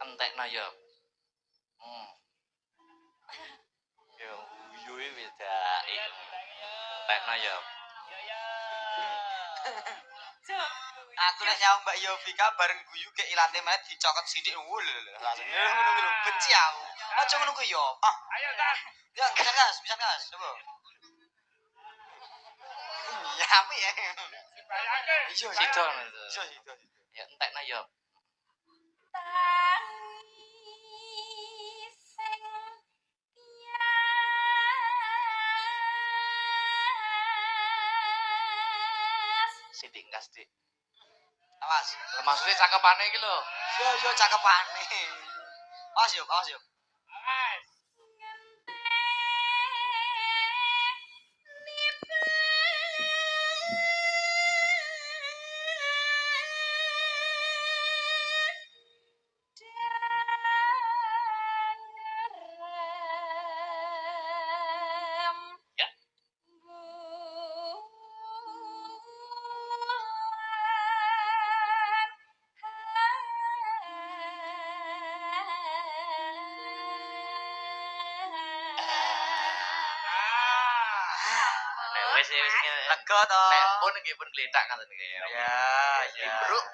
Entekno ya. Hmm. Yo yuwi bedai. Entekno ya. Aku nek nyawang Mbak Yovika bareng guyu ke ilate meneh dicokot sithik wul langsung ngono kuwi lho benci aku. Aja ngono kuwi yo. Ah. Ayo tas. Ya bisa gas. Coba. Ya apa ya? Iya sido. Iso. Ya entekno ya. Sidik gas dik. Awas. Maksudnya cakepane iki lho. Yo cakepane. Awas yo. Awas. Wis Lega to. Nek pun nggih pun gletak ngoten nggih. Ya. Imbruk.